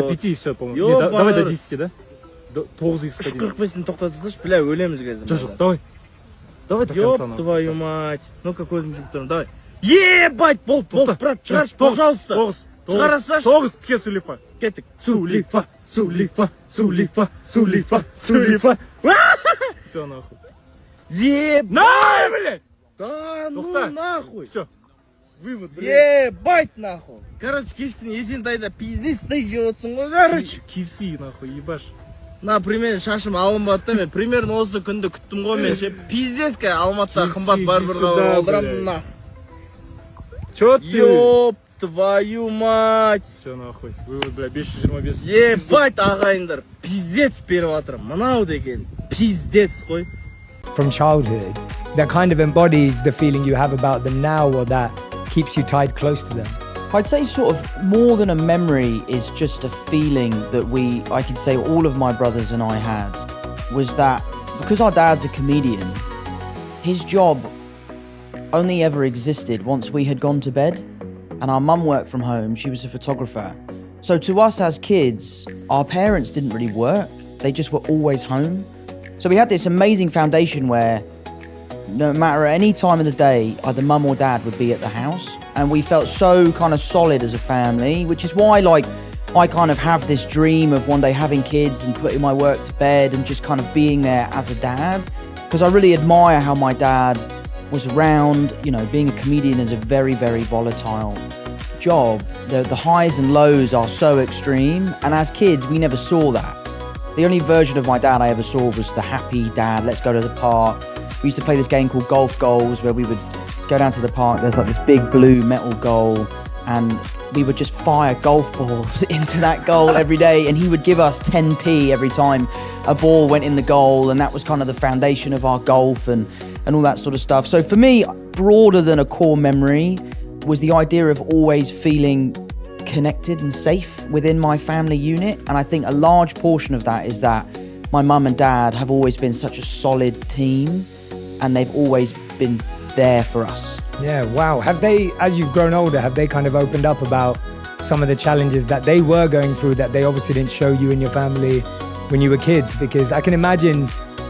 5 все, по-моему. Давай до 10, да? 9х. 3.45'ін тоқтатсашы, бля, өлеміз қазір. Жоқ, давай. Давай до конца. Ёп твою мать. Ну-ка көзім жүріп тұрмын, давай. Ебать, бол, брат, шығаршы, пожалуйста. 9. Шығарасашы. 9, ке Сулифа. Кеттік. Сулифа. Все, нахуй. Ебать. На, блядь! Да ну Тоқта. нахуй. Все. Вывод, блядь. Ебать нахуй. Короче, кешкісін Есентайда пиздец стейк жеп отырсың ғой, короче. KFC, нахуй, ебаш. На, примерно шашым алынбады да, мен примерно осы күнді күттім ғой мен ше. Пиздец, Алматыда қымбат барберға алдырамын нахуй. Чё ты? Ёп твою мать. Все, нахуй. Вывод, бля, 525. Ебать, ағайындар, пиздец беріп жатырмын. Мынау деген пиздец қой. From childhood that kind of embodies the feeling you have about them now, or that keeps you tied close to them? I'd say sort of more than a memory is just a feeling that I could say all of my brothers and I had, was that because our dad's a comedian, his job only ever existed once we had gone to bed, and our mum worked from home, she was a photographer. So to us as kids, our parents didn't really work, they just were always home. So we had this amazing foundation where no matter any time of the day, either mum or dad would be at the house. And we felt so kind of solid as a family, which is why like I kind of have this dream of one day having kids and putting my work to bed and just kind of being there as a dad. Because I really admire how my dad was around. You know, being a comedian is a very, very volatile job. The highs and lows are so extreme. And as kids, we never saw that. The only version of my dad I ever saw was the happy dad, let's go to the park. We used to play this game called Golf Goals where we would go down to the park, there's like this big blue metal goal, and we would just fire golf balls into that goal every day, and he would give us 10p every time a ball went in the goal, and that was kind of the foundation of our golf and all that sort of stuff. So for me, broader than a core memory was the idea of always feeling connected and safe within my family unit. And I think a large portion of that is that my mum and dad have always been such a solid team, and they've always been there for us. Yeah, wow. Have they, as you've grown older, have they kind of opened up about some of the challenges that they were going through that they obviously didn't show you and your family when you were kids? Because I can imagine,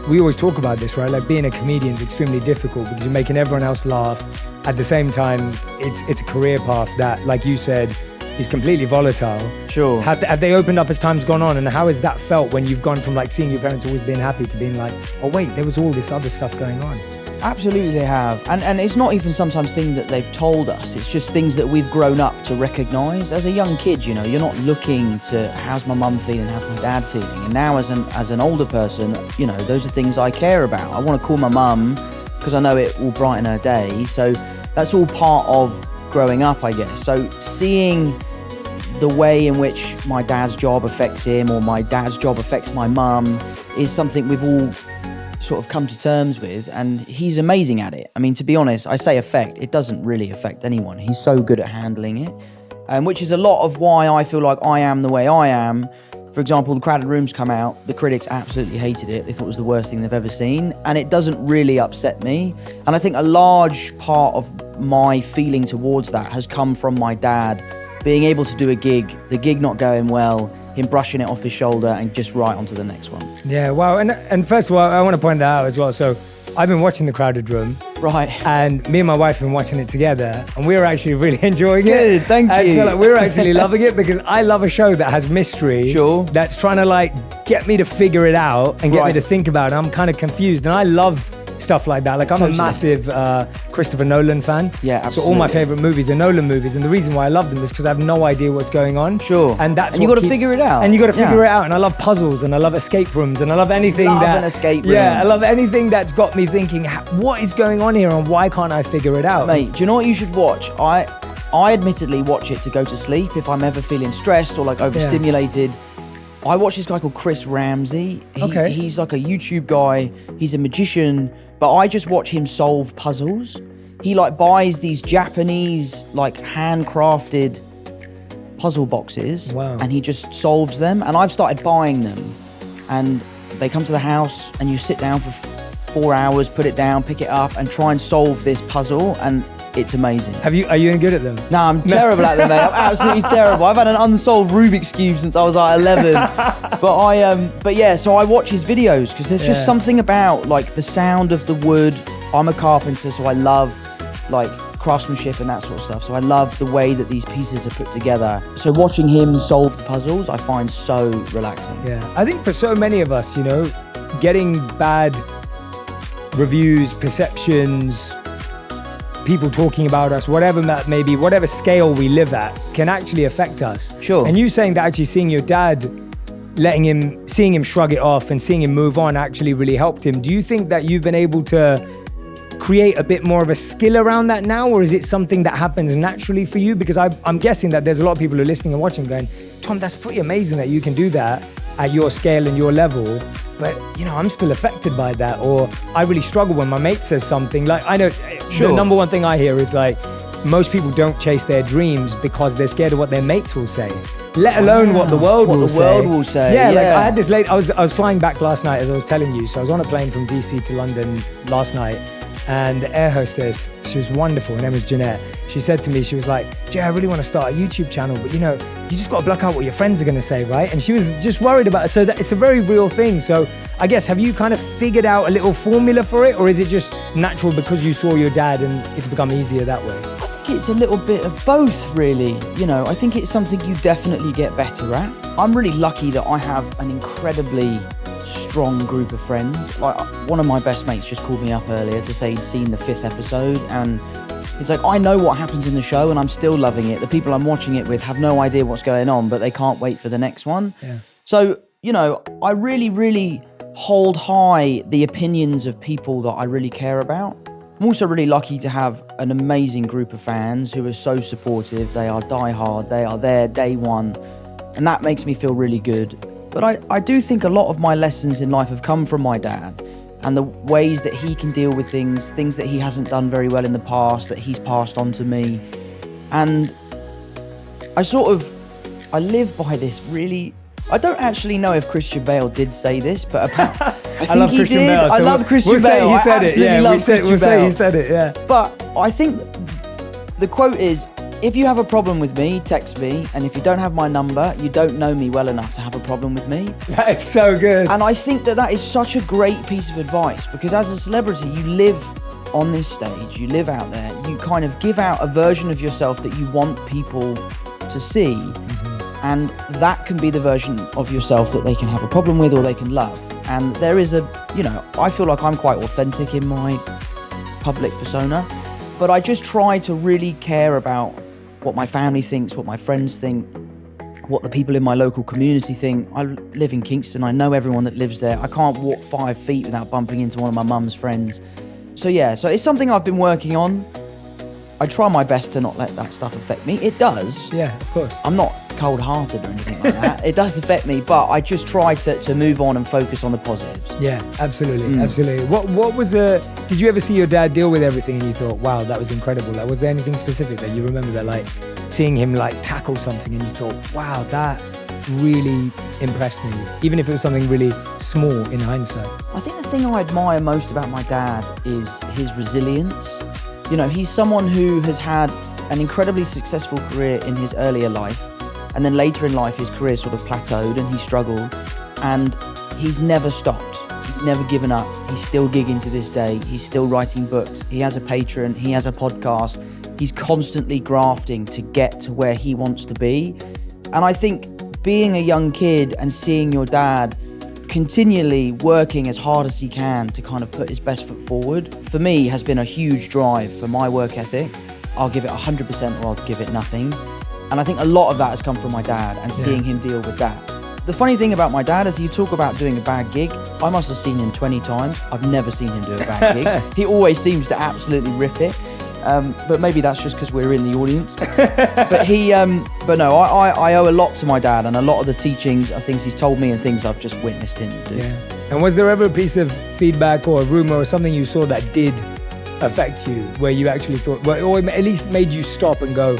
we always talk about this, right? Like being a comedian is extremely difficult because you're making everyone else laugh. At the same time, it's a career path that, like you said, is completely volatile. Sure. Have they opened up as time's gone on, and how has that felt when you've gone from like seeing your parents always being happy to being like, oh wait, there was all this other stuff going on? Absolutely they have. And it's not even sometimes things that they've told us, it's just things that we've grown up to recognise. As a young kid, you know, you're not looking to how's my mum feeling, how's my dad feeling. And now as an older person, you know, those are things I care about. I want to call my mum because I know it will brighten her day. So that's all part of growing up, I guess. So seeing the way in which my dad's job affects him or my dad's job affects my mum is something we've all sort of come to terms with, and he's amazing at it. I mean, to be honest, I say affect, it doesn't really affect anyone. He's so good at handling it, which is a lot of why I feel like I am the way I am. For example, The Crowded Room's come out, the critics absolutely hated it. They thought it was the worst thing they've ever seen, and it doesn't really upset me. And I think a large part of my feeling towards that has come from my dad being able to do a gig, the gig not going well, him brushing it off his shoulder and just right onto the next one. Yeah, wow. And first of all, I want to point that out as well. So I've been watching The Crowded Room. Right. And me and my wife have been watching it together, and we're actually really enjoying it. Good, thank you. So like, we're actually loving it because I love a show that has mystery. Sure. That's trying to like get me to figure it out and get me to think about it. I'm kind of confused, and I love stuff like that. Like I'm a massive Christopher Nolan fan. Yeah, absolutely. So all my favorite movies are Nolan movies, and the reason why I love them is because I have no idea what's going on. Sure. And that's you got to figure it out. And you got to figure it out. And I love puzzles, and I love escape rooms, and I love anything an escape room. Yeah, I love anything that's got me thinking, what is going on here, and why can't I figure it out? Mate, do you know what you should watch? I admittedly watch it to go to sleep if I'm ever feeling stressed or like overstimulated. I watch this guy called Chris Ramsey. He's like a YouTube guy. He's a magician, but I just watch him solve puzzles. He like buys these Japanese like handcrafted puzzle boxes, and he just solves them. And I've started buying them, and they come to the house, and you sit down for 4 hours, put it down, pick it up, and try and solve this puzzle. And it's amazing. Are you any good at them? No, I'm terrible at them, mate. I'm absolutely terrible. I've had an unsolved Rubik's Cube since I was like 11. But yeah, so I watch his videos because there's just something about like the sound of the wood. I'm a carpenter, so I love like craftsmanship and that sort of stuff. So I love the way that these pieces are put together. So watching him solve the puzzles, I find so relaxing. Yeah, I think for so many of us, you know, getting bad reviews, perceptions, people talking about us, whatever that may be, whatever scale we live at, can actually affect us. Sure. And you saying that actually seeing your dad, seeing him shrug it off and seeing him move on actually really helped him. Do you think that you've been able to create a bit more of a skill around that now, or is it something that happens naturally for you? Because I'm guessing that there's a lot of people who are listening and watching going, Tom, that's pretty amazing that you can do that at your scale and your level, but you know, I'm still affected by that, or I really struggle when my mate says something. Like, I know the number one thing I hear is like, most people don't chase their dreams because they're scared of what their mates will say, let alone what the world will say. Yeah, like I had this I was flying back last night, as I was telling you. So I was on a plane from DC to London last night, and the air hostess, she was wonderful, her name was Jeanette. She said to me, she was like, Jay, I really want to start a YouTube channel, but you know, you just got to block out what your friends are going to say, right? And she was just worried about it. So that it's a very real thing. So I guess, have you kind of figured out a little formula for it, or is it just natural because you saw your dad and it's become easier that way? I think it's a little bit of both, really. You know, I think it's something you definitely get better at. I'm really lucky that I have an incredibly strong group of friends. Like, one of my best mates just called me up earlier to say he'd seen the 5th episode, and he's like, I know what happens in the show and I'm still loving it. The people I'm watching it with have no idea what's going on, but they can't wait for the next one. Yeah. So, you know, I really, really hold high the opinions of people that I really care about. I'm also really lucky to have an amazing group of fans who are so supportive. They are diehard, they are there day one, and that makes me feel really good. But I do think a lot of my lessons in life have come from my dad, and the ways that he can deal with things that he hasn't done very well in the past, that he's passed on to me. And I live by this really, I don't actually know if Christian Bale did say this, but I think he did. Bale, so I love Christian Bale. Bale. He said it. Yeah, we'll say he said it. Yeah. But I think the quote is, if you have a problem with me, text me. And if you don't have my number, you don't know me well enough to have a problem with me. That is so good. And I think that is such a great piece of advice, because as a celebrity, you live on this stage, you live out there, you kind of give out a version of yourself that you want people to see. Mm-hmm. And that can be the version of yourself that they can have a problem with or they can love. And there is I feel like I'm quite authentic in my public persona, but I just try to really care about what my family thinks, what my friends think, what the people in my local community think. I live in Kingston, I know everyone that lives there. I can't walk 5 feet without bumping into one of my mum's friends. So it's something I've been working on. I try my best to not let that stuff affect me. It does. Yeah, of course. I'm not cold-hearted or anything like that. It does affect me, but I just try to move on and focus on the positives. Yeah, absolutely, absolutely. What was did you ever see your dad deal with everything and you thought, wow, that was incredible? Like, was there anything specific that you remember that, like, seeing him like tackle something and you thought, wow, that really impressed me, even if it was something really small in hindsight? I think the thing I admire most about my dad is his resilience. You know, he's someone who has had an incredibly successful career in his earlier life, and then later in life his career sort of plateaued and he struggled, and he's never stopped. He's never given up. He's still gigging to this day. He's still writing books. He has a Patreon. He has a podcast. He's constantly grafting to get to where he wants to be. And I think being a young kid and seeing your dad continually working as hard as he can to kind of put his best foot forward, for me, has been a huge drive for my work ethic. I'll give it 100% or I'll give it nothing. And I think a lot of that has come from my dad and seeing him deal with that. The funny thing about my dad is, you talk about doing a bad gig. I must have seen him 20 times. I've never seen him do a bad gig. He always seems to absolutely rip it. But maybe that's just because we're in the audience. But no, I owe a lot to my dad, and a lot of the teachings are things he's told me and things I've just witnessed him do. Yeah. And was there ever a piece of feedback or a rumor or something you saw that did affect you, where you actually thought, well, or at least made you stop and go,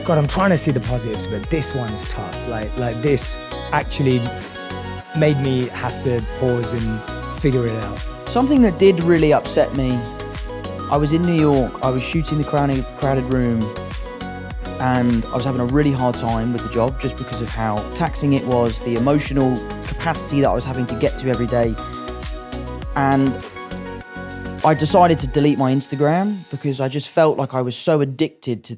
God, I'm trying to see the positives, but this one's tough. Like this actually made me have to pause and figure it out. Something that did really upset me, I was in New York, I was shooting the crowded room, and I was having a really hard time with the job just because of how taxing it was, the emotional capacity that I was having to get to every day. And I decided to delete my Instagram because I just felt like I was so addicted to